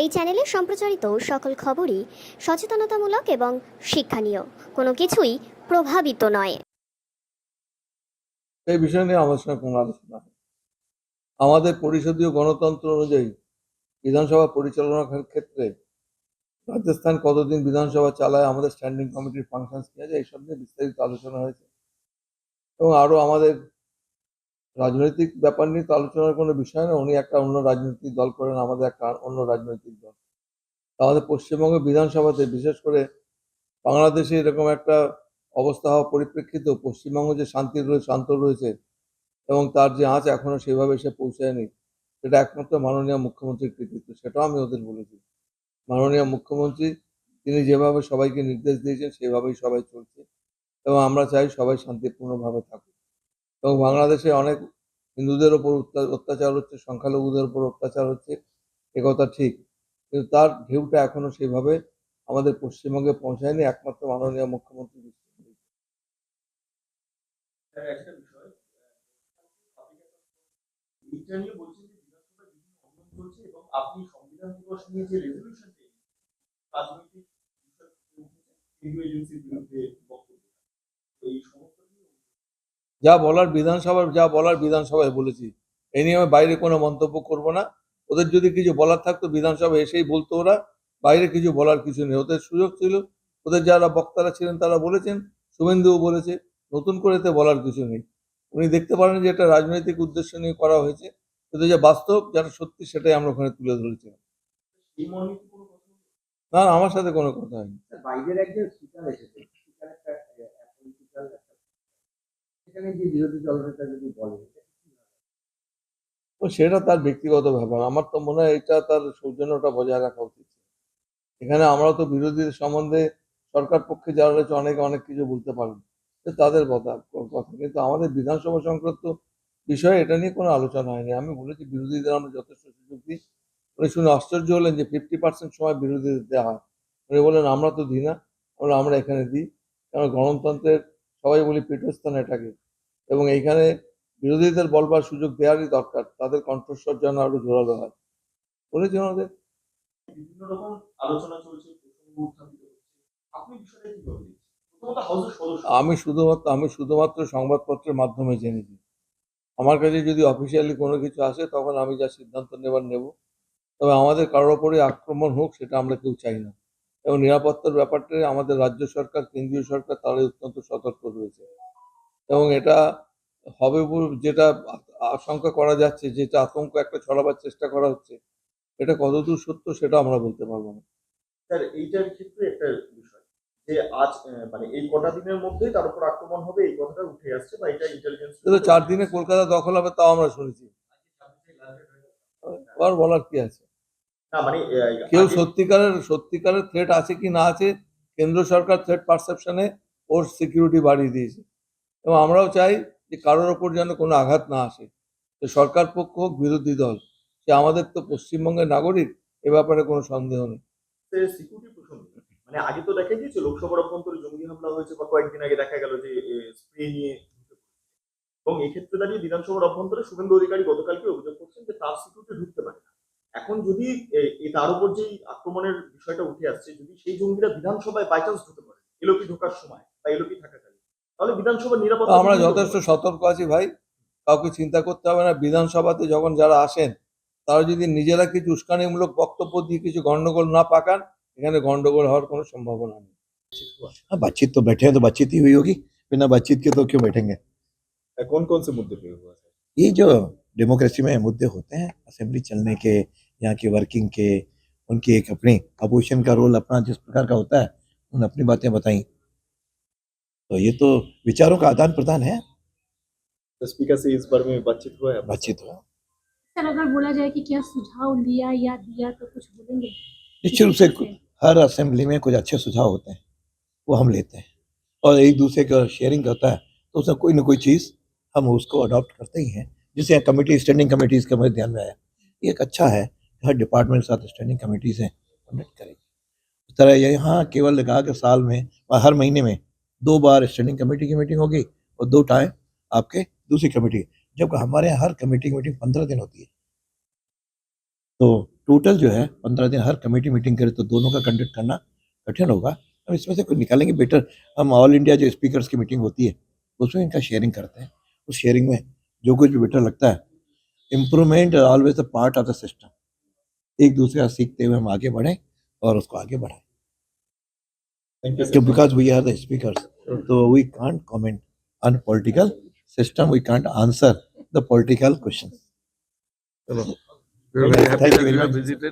এই চ্যানেলে সম্প্রচারিত সকল খবরই সচেতনতামূলক এবং শিক্ষণীয়, কোনো কিছুই প্রভাবিত নয়। এই বিষয় নিয়ে আমার সঙ্গে কোনো আলোচনা হয়। আমাদের পরিষদীয় গণতন্ত্র অনুযায়ী বিধানসভা পরিচালনার ক্ষেত্রে রাজস্থান কতদিন বিধানসভা চালায়, আমাদের স্ট্যান্ডিং কমিটির ফাংশনস কি আছে, এইসব নিয়ে বিস্তারিত আলোচনা হয়েছে। এবং আরো আমাদের রাজনৈতিক ব্যাপার নিয়ে তো আলোচনার কোনো বিষয় না। উনি একটা অন্য রাজনৈতিক দল করেন, আমাদের একটা অন্য রাজনৈতিক দল। আমাদের পশ্চিমবঙ্গ বিধানসভাতে, বিশেষ করে বাংলাদেশে এরকম একটা অবস্থা হওয়া পরিপ্রেক্ষিতে পশ্চিমবঙ্গ যে শান্ত রয়েছে এবং তার যে আঁচ এখনো সেভাবে সে পৌঁছায়নি, সেটা একমাত্র মাননীয় মুখ্যমন্ত্রীর কৃতিত্ব। সেটাও আমি ওদের বলেছি। মাননীয় মুখ্যমন্ত্রী তিনি যেভাবে সবাইকে নির্দেশ দিয়েছেন সেভাবেই সবাই চলছে এবং আমরা চাই সবাই শান্তিপূর্ণভাবে থাকুক। এবং বাংলাদেশে অনেক হিন্দুদের ওপর অত্যাচার হচ্ছে, সংখ্যালঘুদের উপর অত্যাচার হচ্ছে, একথা ঠিক, কিন্তু তার ঢেউটা এখনো সেভাবে আমাদের পশ্চিমবঙ্গে পৌঁছায়নি, একমাত্র মাননীয় মুখ্যমন্ত্রী। এইটা নিয়ে বলছেন যে বিধানসভায় বিভিন্ন অনিয়ম চলছে এবং আপনি সংবিধান দিবস নিয়ে যে রেজলিউশনটি রাজনৈতিক কেন্দ্রীয় এজেন্সির বিরুদ্ধে বক্তব্য, এই সমস্ত যা বলার বিধানসভায় বলেছি। এই নিয়ে আমি বাইরে কোনো মন্তব্য করব না। ওদের যদি কিছু বলার থাকতো বিধানসভায় এসেই বলতো। ওরা বাইরে কিছু বলার কিছু নেই, ওদের সুযোগ ছিল। ওদের যারা বক্তারা ছিলেন তারা বলেছেন, শুভেন্দুও বলেছে, নতুন করে এতে বলার কিছু নেই। উনি দেখতে পারেন যে এটা রাজনৈতিক উদ্দেশ্য নিয়ে করা হয়েছে, কিন্তু যে বাস্তব যারা সত্যি সেটাই আমরা ওখানে তুলে ধরেছিলাম। এই মর্মে কি কোনো কথা না, আমার সাথে কোনো কথা হয়নি। বাইরের একজন স্পিকার এসেছে, স্পিকার একটা পলিটিক্যাল সেখানে যে বিরোধী দলনেতা যদি বলে তো সেটা তার ব্যক্তিগত ব্যাপার। আমার তো মনে হয় এটা তার সৌজন্যটা বজায় রাখা উচিত। এখানে আমরা তো বিরোধীদের সম্বন্ধে সরকার পক্ষে যারা রয়েছে অনেকে অনেক কিছু বলতে পারেন, তাদের কথা, কিন্তু আমাদের বিধানসভা সংক্রান্ত বিষয়ে এটা নিয়ে কোনো আলোচনা হয়নি। আমি বলেছি বিরোধীদের আমরা যথেষ্ট সুযোগ দিই। উনি শুনে আশ্চর্য হলেন যে 50% সময় বিরোধীদের দেওয়া হয়। উনি বললেন আমরা তো দিই না। আমরা এখানে দিই, কারণ গণতন্ত্রের সবাই বলি পীঠস্থান এটাকে, এবং এইখানে বিরোধীদের বলবার সুযোগ দেওয়ারই দরকার, তাদের কণ্ঠস্বর যেন আরো জোরালো হয়। বলেছি ওনাদের। বিভিন্ন রকম আলোচনা চলছে, প্রসঙ্গ উত্থাপিত হচ্ছে, আপনি বিষয়টা কিভাবে দেখছেন? প্রথমত হাউসের সদস্য আমি শুধুমাত্র সংবাদপত্রের মাধ্যমে জেনেছি। আমার কাছে যদি অফিসিয়ালি কোনো কিছু আসে তখন আমি যা সিদ্ধান্ত নেবার নেব। তবে আমাদের কারোর ওপরে আক্রমণ হোক সেটা আমরা কেউ চাই না। এবং নিরাপত্তার ব্যাপারটা আমাদের রাজ্য সরকার, কেন্দ্রীয় সরকার তারাই অত্যন্ত সতর্ক রয়েছে। এবং এটা হবে যেটা আশঙ্কা করা যাচ্ছে, যেটা আতঙ্ক একটা ছড়াবার চেষ্টা করা হচ্ছে, এটা কতদূর সত্য সেটা আমরা বলতে পারবো না। স্যার এইটার ক্ষেত্রে একটা বিষয় যে আজ মানে এই কটা দিনের মধ্যেই তার উপর আক্রমণ হবে এই কথাটা উঠে আসছে বা এটা ইন্টেলিজেন্স কিন্তু 4 দিনে কলকাতা দখল হবে তাও আমরা শুনেছি। আর বলার কি আছে? না মানে কেউ সত্যিকারের থ্রেট আছে কি না আছে, কেন্দ্র সরকার থ্রেট পারসেপশনে ওর সিকিউরিটি বাড়িয়ে দিয়েছে। এবং আমরাও চাই যে কারোর ওপর যেন কোনো আঘাত না আসে, যে সরকার পক্ষ হোক বিরোধী দল, সে আমাদের তো পশ্চিমবঙ্গের নাগরিক, এ ব্যাপারে কোনো সন্দেহ নেই। সিকিউরিটি প্রসঙ্গে মানে আগে তো দেখা গিয়েছে লোকসভার অভ্যন্তরে জঙ্গি হামলা হয়েছে বা কয়েকদিন আগে দেখা গেল যে স্প্রে নিয়ে এবং এক্ষেত্রে দাঁড়িয়ে বিধানসভার অভ্যন্তরে শুভেন্দু অধিকারী গতকালকে অভিযোগ করছেন যে তার সিকিউরিটি ঢুকতে পারে না। এখন যদি তার উপর যেই আক্রমণের বিষয়টা উঠে আসছে, যদি সেই জঙ্গিরা বিধানসভায় বাই চান্স ঢুকে পড়ে এলোপি ঢোকার সময় বা এলোপি থাকাকালীন, তাহলে বিধানসভার নিরাপত্তা আমরা যথেষ্ট সতর্ক আছি ভাই, কাউকে চিন্তা করতে হবে না। বিধানসভাতে যখন যারা আসেন তারা যদি নিজেরা কিছু উস্কানিমূলক বক্তব্য দিয়ে কিছু গন্ডগোল না পাকান, এখানে গন্ডগোল হওয়ার কোনো সম্ভাবনা নেই। हाँ, बातचीत तो बैठे हैं तो बातचीत ही हुई होगी। बिना बातचीत के तो क्यों बैठेंगे? कौन कौन से मुद्दे पे हुआ है? ये जो डेमोक्रेसी में मुद्दे होते हैं, असेंबली चलने के, यहाँ की वर्किंग के, उनकी एक अपनी अपोजिशन का रोल अपना जिस प्रकार का होता है, उन्होंने अपनी बातें बताई। तो ये तो विचारों का आदान प्रदान है। तो स्पीकर से इस बारे में बातचीत हुआ है? बातचीत हुआ। सर अगर बोला जाए कि क्या सुझाव लिया या दिया तो कुछ बोलेंगे? निश्चित रूप से हर असेंबली में कुछ अच्छे सुझाव होते हैं, वो हम लेते हैं, और एक दूसरे का शेयरिंग होता है, तो उसमें कोई ना कोई चीज़ हम उसको अडॉप्ट करते ही हैं। जैसे कमेटी, स्टैंडिंग कमेटीज़ का मेरे ध्यान में आया, ये एक अच्छा है कि हर डिपार्टमेंट के साथ स्टैंडिंग कमेटीज़ हैं, कंडक्ट करेगी। इस तरह यहाँ केवल लगा के साल में और हर महीने में 2 बार स्टैंडिंग कमेटी की मीटिंग होगी और 2 टाइम आपके दूसरी कमेटी, जबकि हमारे यहाँ हर कमेटी की मीटिंग 15 दिन होती है। तो टोटल जो है 15 दिन हर कमेटी मीटिंग करे तो दोनों का कंडक्ट करना कठिन होगा। हम इसमें से कुछ निकालेंगे बेटर। हम ऑल इंडिया जो स्पीकर्स की मीटिंग होती है उसमें इनका शेयरिंग करते हैं। उस शेयरिंग में जो कुछ भी बेटर लगता है, improvement always a part of the system. एक दूसरे का सीखते हुए हम आगे बढ़ें और उसको आगे बढ़ाएं। Because we are the speakers, so we can't comment on political system. We can't answer the political questions. चलो, we are very happy Thank you that very you have much. visited.